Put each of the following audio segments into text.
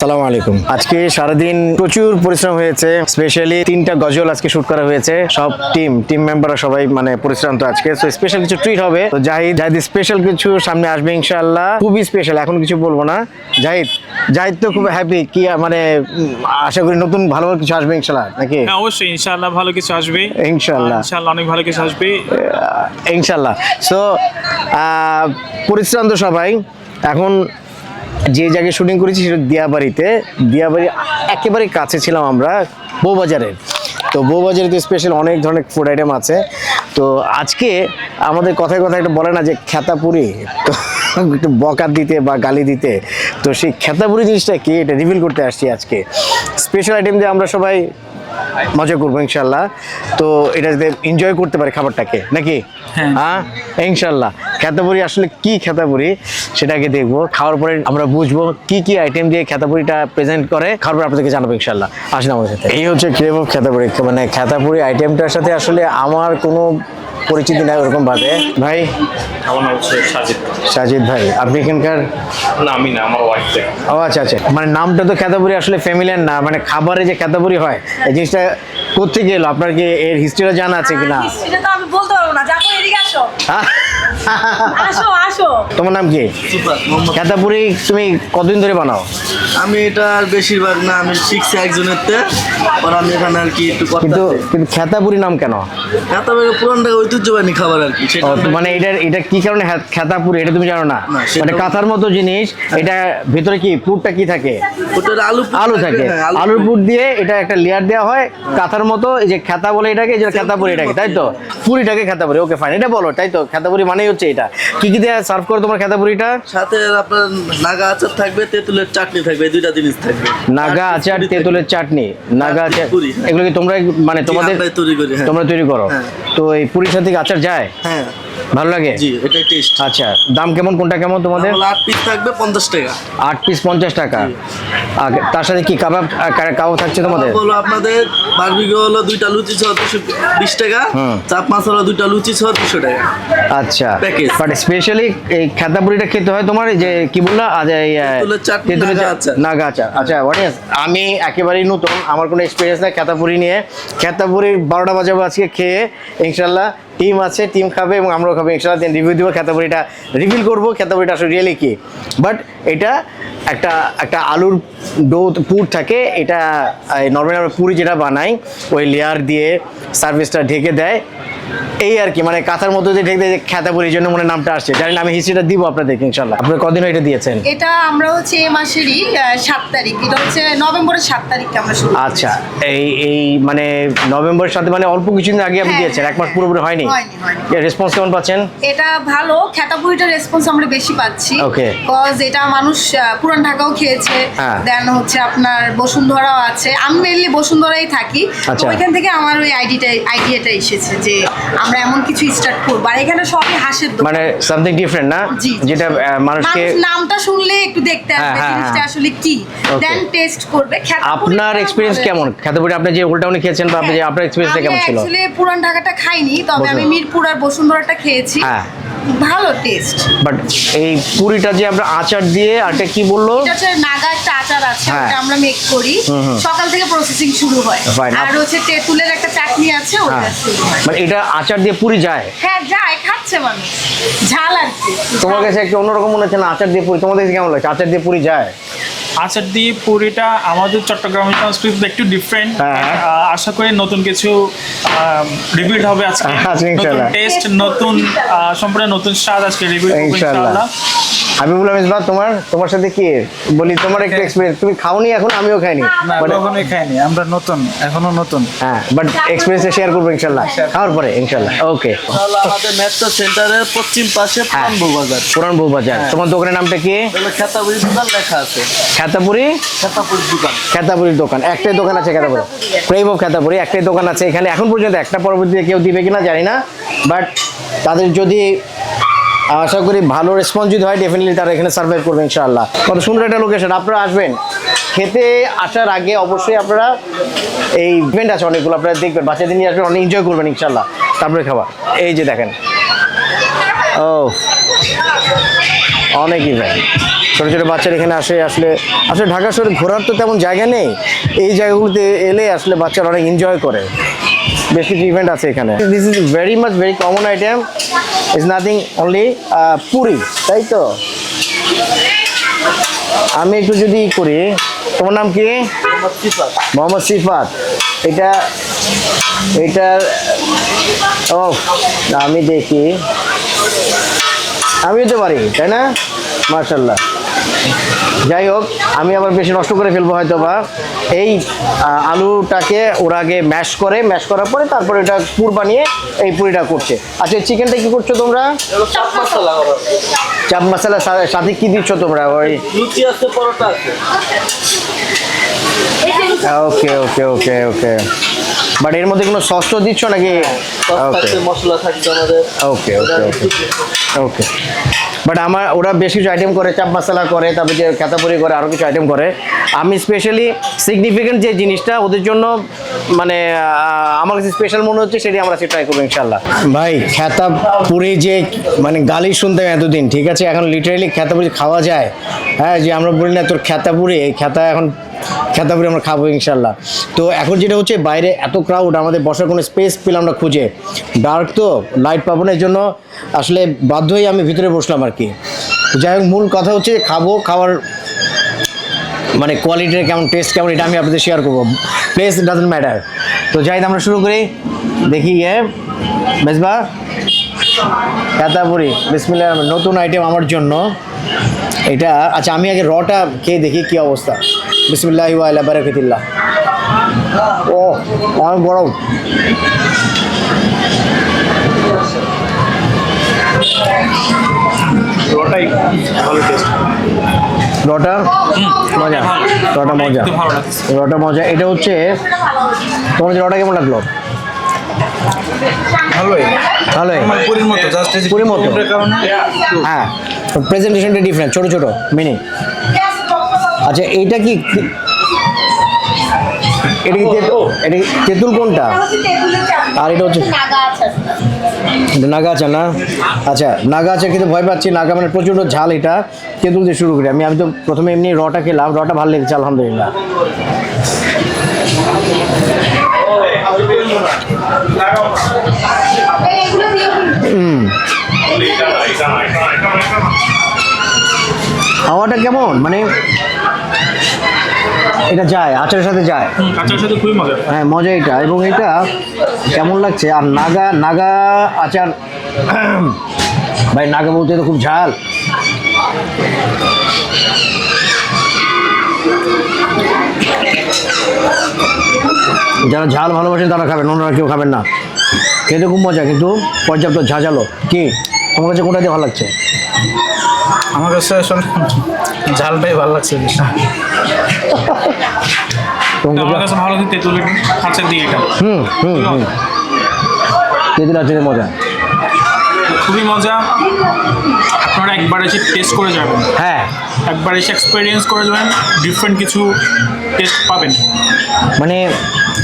আসসালামু আলাইকুম। আজকে সারাদিন প্রচুর পরিশ্রম হয়েছে, স্পেশালি 3টা গজল আজকে শুট করা হয়েছে। সব টিম মেম্বাররা সবাই মানে পরিশ্রান্ত আজকে। তো স্পেশাল কিছু ট্রিট হবে। তো জাহিদ স্পেশাল কিছু সামনে আসবে ইনশাআল্লাহ, খুবই স্পেশাল, এখন কিছু বলবো না। জাহিদ তো খুব হ্যাপি, কি মানে আশা করি নতুন ভালো কিছু আসবে ইনশাআল্লাহ, নাকি? হ্যাঁ, অবশ্যই ইনশাআল্লাহ ভালো কিছু আসবে। ইনশাআল্লাহ অনেক ভালো কিছু আসবে ইনশাআল্লাহ। সো পরিশ্রান্ত সবাই। এখন যে জায়গায় শুটিং করেছি সেটা দিয়াবাড়ি একেবারে কাছে ছিলাম আমরা, বউবাজারের। তো বউবাজারে তো স্পেশাল অনেক ধরনের ফুড আইটেম আছে। তো আজকে আমাদের কথায় একটা বলে না যে খেতাপুরি, তো একটু বকা দিতে বা গালি দিতে, তো সেই খেতাপুরি জিনিসটা কি এটা রিভিল করতে আসছি আজকে। স্পেশাল আইটেম দিয়ে আমরা সবাই মজা করবো ইনশাল্লাহ। তো এটা যাতে এনজয় করতে পারে খাবারটাকে, নাকি? হ্যাঁ ইনশাল্লাহ। খেতাপুরি আসলে কি খেতাপুরি সেটাকে দেখবো, খাওয়ার পরে আমরা বুঝবো কি আইটেম দিয়ে খেতাপুরিটা প্রেজেন্ট করে। খাওয়ার পরে আপনাদেরকে জানাবো ইনশাল্লাহ। আসেন আমাদের সাথে। এই হচ্ছে ক্রেভ অফ খেতাপুরি। মানে খেতাপুরি আইটেমটার সাথে আসলে আমার কোনো পরিচিতি নাই ওরকম ভাবে। ভাই আমার নাম হচ্ছে সাজিদ ভাই, আপনি এখানকার? না, আমি না, আমার ওয়াইফ। ও আচ্ছা, মানে নামটা তো খেতাপুরি আসলে ফ্যামিলিয়ার না, মানে খাবারে যে খেতাপুরি হয় এই জিনিসটা কোত্থেকে এলো? আপনার কি এর হিস্ট্রিটা জানা আছে কিনা? হিস্ট্রিটা তো আমি বলতে পারবো না, যাকো এদিকে আসো। আসো। তোমার নাম কি? খেতাপুরি তুমি কতদিন ধরে বানাও? আমি এটা আর বেশিরভাগ না, আমি শিখছি একজনের তে, আর আমি এখানে আর কি একটু কিন্তু খেতাপুরি নাম কেন? খেতাবের পুরান ঢাকা ঐতিহ্যবাহী খাবার আর কি, সেটা মানে এটা কি কারণে খেতাপুরি এটা তুমি জানো না? না, সেটা মানে কাঁথার মতো জিনিস, এটা ভিতরে কি পুরটা কি থাকে? ওটার আলু থাকে, হ্যাঁ, আলুর পুর দিয়ে এটা একটা লেয়ার দেওয়া হয় কাঁথার মতো। এই যে খেতা বলে এটাকে, এই যে খেতাপুরি এটাকে, তাই তো? পুরিটাকে খেতাপুরি, ওকে ফাইন, এটা বলো, তাই তো? খেতাপুরি মানেই হচ্ছে এটা। কি দিয়ে সার্ভ করো তোমার খেতাপুরিটা? সাথে আপনার নাগা আচার থাকবে, তেঁতুলের চাটনি থাকবে, এই দুইটা জিনিস থাকবে। নাগা আচার, তেঁতুলের চাটনি, নাগা আচার, পুরি, হ্যাঁ। এগুলো কি তোমরা মানে তোমাদের আমরাই তৈরি করি, হ্যাঁ। তোমরা তৈরি করো? হ্যাঁ। তো এই পুরির সাথে কি আচার যায়? হ্যাঁ, ভালো লাগে? জি, এটাই টেস্ট। আচ্ছা, দাম কেমন, কোনটা কেমন তোমাদের? 8 পিস থাকবে 50 টাকা। 8 পিস 50 টাকা। আর তার সাথে কি কাবাব থাকছে তোমাদের? হলো আপনাদের বারবিকিউ হলো 2টা লুচি সহ 220 টাকা, চাপ মাছ হলো 2টা লুচি সহ 200 টাকা। আচ্ছা, প্যাকেজ। বাট স্পেশালি এই খেতাপুরিটা খেতে হয় তোমার এই যে কি বললা, আজ এই তেঁতুলের চাটনি, নাগা আচার। আচ্ছা, আমি একেবারেই নতুন, আমার কোনো এক্সপিরিয়েন্স নাই খেতাপুরি নিয়ে। খেতাপুরির 12টা বাজাবো আজকে খেয়ে ইনশাল্লাহ। টিম আছে, টিম খাবে এবং আমরাও খাবো ইনশাল্লাহ। দিন রিভিউ দিব, খেতাপুরিটা রিভিল করবো খেতাপুরিটা আসলে রিয়েলি কি। বাট এটা একটা আলুর পুর থাকে, এটা নর্মালি আমরা পুরি যেটা বানাই ওই লেয়ার দিয়ে সার্ভিসটা ঢেকে দেয়, এই আর কি। মানে কাঁথার মধ্যে দিয়ে ঢেকে দেয়, খেতাপুরির জন্য মনে নামটা আসছে। জানি না, আমি হিস্ট্রিটা দিব আপনাদেরকে ইনশাল্লাহ। আপনারা কদিন এটা দিয়েছেন? এটা আমরা হচ্ছে এই মাসেরই 7 তারিখ, এটা হচ্ছে নভেম্বরের 7 তারিখে আমরা শুরু করেছি। আচ্ছা, এই মানে নভেম্বরের সাথে মানে অল্প কিছুদিন আগে আপনি দিয়েছেন, এক মাস পুরোপুরি হয়নি। রেসপন্স কেমন পাচ্ছেন? এটা ভালো, খেতাপুরিটার রেসপন্স আমরা বেশি পাচ্ছি। Okay. কজ এটা মানুষ পুরান ঢাকাও খেয়েছে, হ্যাঁ। দেন হচ্ছে আপনার বসুন্ধরাও আছে। আমি মেইনলি বসুন্ধরাই থাকি, তো আচ্ছা। ওইখান থেকে আমার ওই আইডিয়াটা এসেছে যে আমরা এমন কিছু স্টার্ট করবো। আর এখানে সবই হাঁসের দোকান, মানে সামথিং ডিফারেন্ট না, জি। যেটা মানুষকে মানুষ নামটা শুনলে একটু দেখতে আসবে হ্যাঁ, জিনিসটা হ্যাঁ। আসলে কি, Okay. দেন টেস্ট করবে। আপনার এক্সপিরিয়েন্স কেমন খেতাপুরি? আপনি যে ওল্ড টাউনে খেয়েছেন বা আপনি যে আপনার এক্সপিরিয়েন্সটা কেমন ছিল? আসলে পুরান ঢাকাটা খাইনি, তবে আমি মিরপুর আর বসুন্ধরাটা খেয়েছি। হ্যাঁ। ভালো টেস্ট। বাট এই পুরিটা যে আমরা আচার দিয়ে, আর এটা কি বললো? এটা হচ্ছে নাগা একটা আচার আছে, হ্যাঁ। ওটা আমরা মেক করি, সকাল থেকে প্রসেসিং শুরু হয়। Fine. আর হচ্ছে তেঁতুলের একটা চাটনি আছে, ওটা হ্যাঁ, শুরু হয়। মানে এটা আচার দিয়ে পুরি যায়? হ্যাঁ, যায়, খাচ্ছে মানুষ, ঝাল আর কি। তোমার কাছে একটু অন্যরকম মনে হচ্ছে না আচার দিয়ে পুরি? তোমাদের কাছে কেমন লাগছে আচার দিয়ে পুরি যায়? আচার দিয়ে পুরিটা আমাদের চট্টগ্রামের সংস্কৃতি একটু ডিফারেন্ট। হ্যাঁ। আশা করি নতুন কিছু রিভিল হবে আজকে, আচ্ছা, নতুন ইনশাআল্লাহ। টেস্ট, নতুন সম্পূর্ণ নতুন স্বাদ আজকে রিভিল করব ইনশাআল্লাহ। ইনশাআল্লাহ। হাবিবুল মিসবাহ, তোমার সাথে কি বলি, তোমার একটু এক্সপিরিয়েন্স, তুমি খাওনি এখন, আমিও খাইনি, কখনোই খাইনি, আমরা নতুন, এখনো নতুন। হ্যাঁ, বাট এক্সপিরিয়েন্সটা শেয়ার করবো ইনশাল্লাহ খাওয়ার পরে ইনশাল্লাহ। ওকে, তাহলে আমাদের মেট্রো সেন্টারের পশ্চিম পাশে পুরান বউবাজার। পুরান বউবাজার। তোমার দোকানের নামটা কি? তাহলে খেতাবুড়ি দোকান লেখা আছে, খেতাপুরি খেতাপুরির দোকান। একটাই দোকান আছে খেতাপুরি, ক্রেভ অফ খেতাপুরি একটাই দোকান আছে এখানে এখন পর্যন্ত। একটা পরবর্তীতে কেউ দিবে কিনা জানি না, বাট তাদের যদি আশা করি ভালো রেসপন্স যদি হয়, ডেফিনেটলি তারা এখানে সার্ভাইভ করবে ইনশাআল্লাহ। কত সুন্দর একটা লোকেশন। আপনারা আসবেন, খেতে আসার আগে অবশ্যই আপনারা এই ইভেন্ট আছে অনেকগুলো, আপনারা দেখবেন, বাচ্চাদের নিয়ে আসবেন, অনেক এনজয় করবেন ইনশাআল্লাহ। তারপরে খাবার, এই যে দেখেন, ও অনেক ইভেন্ট। ছোটো ছোটো বাচ্চারা এখানে আসলে আসলে ঢাকা শহরে ঘোরার তো তেমন জায়গা নেই, এই জায়গাগুলোতে এলে আসলে বাচ্চারা অনেক এনজয় করে। বেশ কিছু ইভেন্ট আছে এখানে। This is very common item, is nothing only Puri, তাই তো? আমি একটু যদি করি, তোমার নাম কি? মোহাম্মদ সিফাত। এটার ও আমি দেখি, আমিও তো পারি, তাই না? মাশাআল্লাহ। যাই হোক, আমি আবার বেশি নষ্ট করে ফেলবো হয়তো বা। এই আলুটাকে ওরা আগে ম্যাশ করার পরে তারপরে এটা পুর বানিয়ে এই পুরিটা করছে। আচ্ছা, চিকেনটা কি করছো তোমরা? চাপ মশলা সাথে কি দিচ্ছ তোমরা? ওই লুচি আছে, পরোটা আছে। ওকে ওকে ওকে ওকে, বাট এর মধ্যে কোনো সস তো দিচ্ছ নাকি? ওকে মশলা থাকছে আমাদের। ওকে ওকে ওকে ওকে, বাট ওরা বেশ কিছু আইটেম করে, চাপ মশলা করে, তারপর যে খেতাপুরি করে, আরও কিছু আইটেম করে। আমি স্পেশালি সিগনিফিকেন্ট যে জিনিসটা ওদের জন্য মানে আমার কাছে স্পেশাল মনে হচ্ছে, সেটি আমরা ট্রাই করবো ইনশাল্লাহ। ভাই খেতাপুরি যে মানে গালি শুনতাম এতদিন, ঠিক আছে, এখন লিটারেলি খেতাপুরি খাওয়া যায়। হ্যাঁ, যে আমরা বলি না তোর খেতাপুরি, এই খেতাপুরি আমরা খাবো ইনশাল্লাহ। তো এখন যেটা হচ্ছে, বাইরে এত ক্রাউড, আমাদের বসার কোনো স্পেস পেলাম না খুঁজে, ডার্ক তো, লাইট পাবো না, এর জন্য আসলে বাধ্য হয়ে আমি ভিতরে বসলাম আর কি। যাই হোক, মূল কথা হচ্ছে খাওয়ার মানে কোয়ালিটির কেমন, টেস্ট কেমন, এটা আমি আপনাদের শেয়ার করবো। Place doesn't matter. তো যাই আমরা শুরু করি, দেখি মেজবা খেতাপুরি। বিসমিল্লাহ, নতুন আইটেম আমার জন্য এটা। আচ্ছা, আমি আগে রটা খেয়ে দেখি কি অবস্থা। বিসমিল্লাহি ওয়া আলা বারাকাতিল্লাহ। ও অনেক বড়, রটাই ভালো টেস্ট। রটা মজা, রটা মজা, একটু ভালো লাগছে। রটা মজা। এটা হচ্ছে তোমার রটা কেমন লাগলো? ভালোই, ভালোই, পুরীর মতো, জাস্ট পুরীর মতো। কারণে হ্যাঁ, প্রেজেন্টেশনটা ডিফারেন্ট, ছোট ছোট মিনি। আচ্ছা, এইটা কি, এটা কি তেঁতুল কোনটা? আর এটা হচ্ছে নাগা আচার না? আচ্ছা, নাগা আচার কিন্তু ভয় পাচ্ছি, নাগা মানে প্রচণ্ড ঝাল। এটা তেঁতুল দিয়ে শুরু করি। আমি তো প্রথমে এমনি রটা খেলাম, রটা ভালো লেগেছে আলহামদুলিল্লাহ। খাওয়াটা কেমন, মানে এটা যায় আচারের সাথে যায়। আচারের সাথে খুবই মজা। হ্যাঁ, মজা এটা। এবং এটা কেমন লাগছে, আর নাগা আচার ভাই, নাগা বলতে তো খুব ঝাল। যারা ঝাল ভালোবাসেন তারা খাবেন, অন্যরা কেউ খাবেন না। খেতে খুব মজা, কিন্তু পর্যাপ্ত ঝাঁঝালো। কি তোমার কাছে কোনটা দিয়ে ভালো লাগছে? আমার কাছে আসলে ঝালটাই ভালো লাগছে বেশি। আমার কাছে ভালো লাগছে তেঁতুলের আচার দিয়ে এটা। তেঁতুল আচারের মজা খুবই মজা। আপনারা একবার এসে টেস্ট করে যাবেন। হ্যাঁ, একবার এসে এক্সপিরিয়েন্স করে যাবেন, ডিফারেন্ট কিছু টেস্ট পাবেন। মানে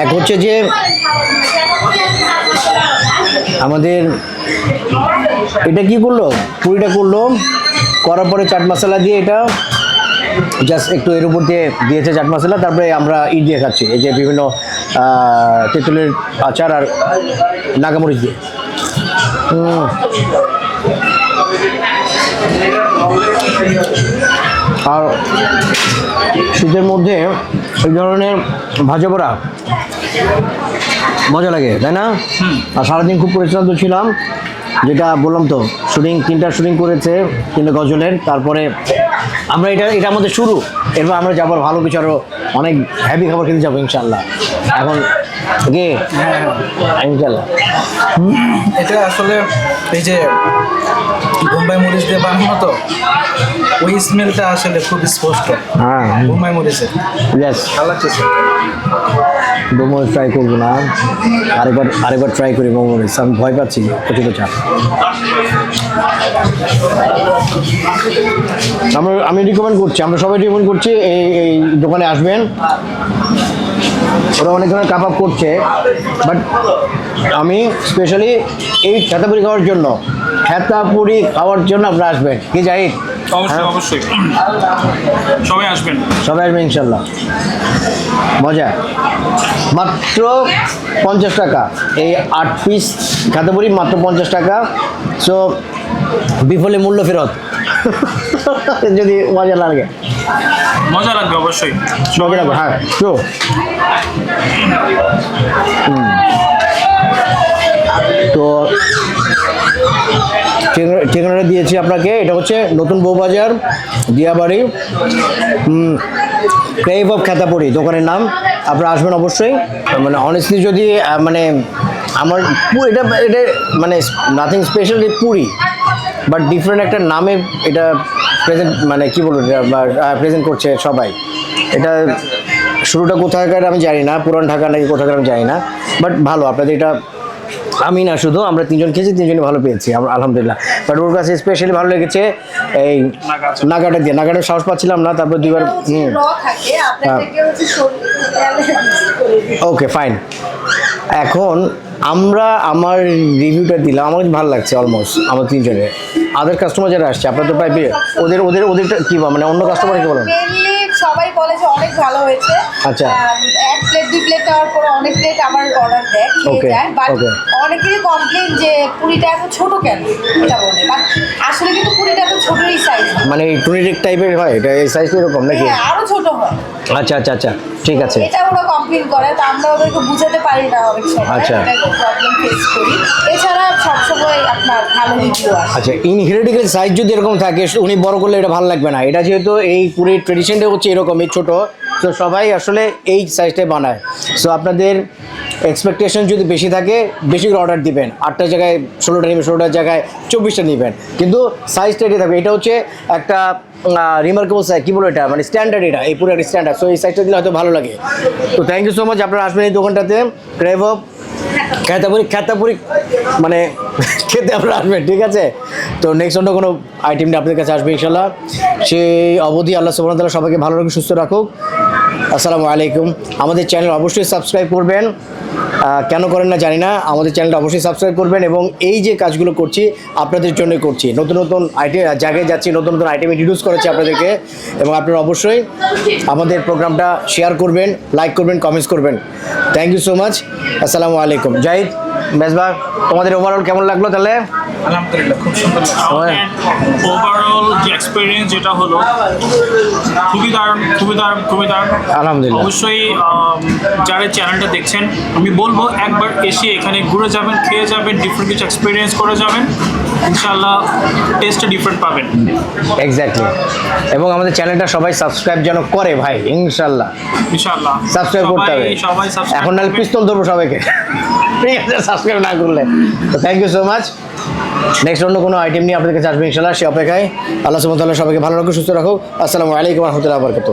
এক হচ্ছে যে আমাদের এটা কি করলো, পুরিটা করলো, করার পরে চাট মশলা দিয়ে এটা জাস্ট একটু এর উপর দিয়ে দিয়েছে চাট মশলা, তারপরে আমরা দিয়ে খাচ্ছি এই যে বিভিন্ন তেঁতুলের আচার আর নাগামরিচ দিয়ে। আর শীতের মধ্যে এই ধরনের ভাজা পোড়া মজা লাগে, তাই না? আর সারাদিন খুব পরিশ্রান্ত ছিলাম, যেটা বললাম তো, তিনটা শুটিং করেছে, 3 গজলের। তারপরে আমরা এটা আমাদের শুরু, এরপর আমরা যাবো ভালো কিছু, আরও অনেক হ্যাপি খাবার খেতে যাবো ইনশাল্লাহ। এখন ইনশাল্লাহ এটা আসলে এই যে বোম্বাই মরিচ দিয়ে বানানো, তো ওই স্মেলটা আসলে খুব স্পষ্ট। হ্যাঁ, বোম্বাই মরিচের ইয়েস। ভালো লাগছে। মোমোজ ট্রাই করবো না, আরেকবার ট্রাই করি মোমোজ। আমি ভয় পাচ্ছি প্রচুর চাপ। আমি রিকমেন্ড করছি, আমরা সবাই রিকমেন্ড করছি এই দোকানে আসবেন। ওরা অনেক ধরনের কাবাব করছে, বাট আমি স্পেশালি এই খেতাপুরি খাওয়ার জন্য আপনারা আসবেন। কি জাহিদ? অবশ্যই অবশ্যই সবাই আসবেন। সবাই আসবেন ইনশাল্লাহ। মজা। মাত্র 50 টাকা এই 8 পিস খেতাপুরি, মাত্র 50 টাকা। সো বিফলে মূল্য ফেরত যদি মজা লাগে। মজা লাগবে অবশ্যই। মজা লাগবে, হ্যাঁ। তো তো ঠিকানাটা দিয়েছি আপনাকে। এটা হচ্ছে নতুন বউবাজার, দিয়াবাড়ি, ক্রেভ অফ খেতাপুরি দোকানের নাম। আপনারা আসবেন অবশ্যই। মানে অনেস্টলি যদি মানে আমার এটা এটা মানে nothing special, Puri, but different একটা নামে এটা প্রেজেন্ট, মানে কি বলবো, প্রেজেন্ট করছে সবাই। এটা শুরুটা কোথাকার আমি জানি না, পুরান ঢাকা নাকি কোথাকার আমি জানি না, বাট ভালো। আপনাদের এটা আমি না শুধু, আমরা 3 জন খেয়েছি, 3 জনই ভালো পেয়েছি আমরা, আলহামদুলিল্লাহ। বাট ওর কাছে স্পেশালি ভালো লেগেছে এই নাগাটা দিয়ে। নাগাটা সাহস পাচ্ছিলাম না, তারপর 2বার থাকে আপনাদেরকে হচ্ছে ওকে ফাইন। এখন আমার রিভিউটা দিলাম, আমার ভালো লাগছে অলমোস্ট আমার 3 জনের। আদার কাস্টমার যারা আসছে আপনার তো প্রায় ওদেরটা কি মানে অন্য কাস্টমার কি বলেন? মেইনলি সবাই বলে যে অনেক ভালো হয়েছে। আচ্ছা। 1 প্লেট 2 প্লেট খাওয়ার পরে অনেক প্লেট আবার অর্ডার দেয়, খেয়ে Okay, যায়। But okay. অনেকেরই কমপ্লেন যে পুরিটা এত ছোট কেন, এটা বলে। বাট আসলে কিন্তু পুরিটা এত ছোটই সাইজ, মানে টুনিটিক টাইপের হয় এটা, এই সাইজ এরকম নাকি? হ্যাঁ আরো ছোট হয়। আচ্ছা আচ্ছা আচ্ছা, ঠিক আছে। এটা ওরা কমপ্লেন করে, তো আমরা ওদেরকে বুঝাতে পারি না অনেক সময়, আচ্ছা। এটা একটা প্রবলেম ফেস করি। এছাড়া সবসময় আপনার ভালো রিভিউ আসে। আচ্ছা, ইনহেরিটেড সাইজ যদি এরকম থাকে, উনি বড় করলে এটা ভালো লাগবে না। এটা যেহেতু এই পুরো ট্রেডিশনটা হচ্ছে এরকমই ছোট, তো সবাই আসলে এই সাইজটাই বানায়। সো আপনাদের এক্সপেকটেশন যদি বেশি থাকে, বেশি করে অর্ডার দিবেন। 8টার জায়গায় 16টা নেবেন, 16টার জায়গায় 24টা নেবেন, কিন্তু সাইজটা এটাই থাকবে। এটা হচ্ছে একটা রিমার্কেবল সাইজ, কী বলো এটা, মানে স্ট্যান্ডার্ড, এটা এই পুরো একটা স্ট্যান্ডার্ড। সো এই সাইজটা দিলে হয়তো ভালো লাগে। তো থ্যাংক ইউ সো মাচ। আপনারা আসবেন এই দোকানটাতে, ক্রেভ অফ খেতাপুরি মানে খেতে আপনারা আসবেন, ঠিক আছে? তো নেক্সট অন্য কোনো আইটেম নিয়ে আপনাদের কাছে আসবে ইনশাল্লাহ। সেই অবধি আল্লাহ সুবহানাহু ওয়া তাআলা সবাইকে ভালো রাখুক, সুস্থ রাখুক। আসসালামু আলাইকুম। আমাদের চ্যানেল অবশ্যই সাবস্ক্রাইব করবেন, কেন করেন না জানি না, আমাদের চ্যানেলটা অবশ্যই সাবস্ক্রাইব করবেন। এবং এই যে কাজগুলো করছি আপনাদের জন্যই করছি, নতুন নতুন আইটেম জায়গায় যাচ্ছি, নতুন নতুন আইটেম ইন্ট্রোডিউস করেছি আপনাদেরকে। এবং আপনারা অবশ্যই আমাদের প্রোগ্রামটা শেয়ার করবেন, লাইক করবেন, কমেন্টস করবেন। Thank you so much. আসসালামু আলাইকুম। জাহিদ, মেজবাহ, তোমাদের ওভারঅল কেমন লাগলো তাহলে? আলহামদুলিল্লাহ, খুব সুন্দর লাগছে। ওভারঅল যে এক্সপিরিয়েন্স যেটা হলো খুবই দারুণ, খুবই দারুণ, খুবই দারুণ। আলহামদুলিল্লাহ। অবশ্যই যারা চ্যানেলটা দেখছেন, আমি বলবো একবার এসে এখানে ঘুরে যাবেন, খেয়ে যাবেন, ডিফারেন্ট কিছু এক্সপিরিয়েন্স করে যাবেন, ইনশাআল্লাহ টেস্টটা ডিফারেন্ট পাবেন। এক্স্যাক্টলি। এবং আমাদের চ্যানেলটা সবাই সাবস্ক্রাইব যেন করে ভাই, ইনশাল্লাহ ইনশাআল্লাহ সাবস্ক্রাইব করতে হবে। সবাই সাবস্ক্রাইব এখন নাহলে পিস্তল ধরবো সবাইকে, ঠিক আছে, সাবস্ক্রাইব না করলে। তো thank you so much. Next অন্য কোনো আইটেম নিয়ে আপনাদের কাছে আসবে ইনশাল্লাহ, সে অপেক্ষায়। আল্লাহ সুবহানাহু ওয়া তাআলা সবাইকে ভালো রাখুক, সুস্থ রাখুক। আসসালামু আলাইকুম ওয়া রাহমাতুল্লাহি ওয়া বারাকাতুহু।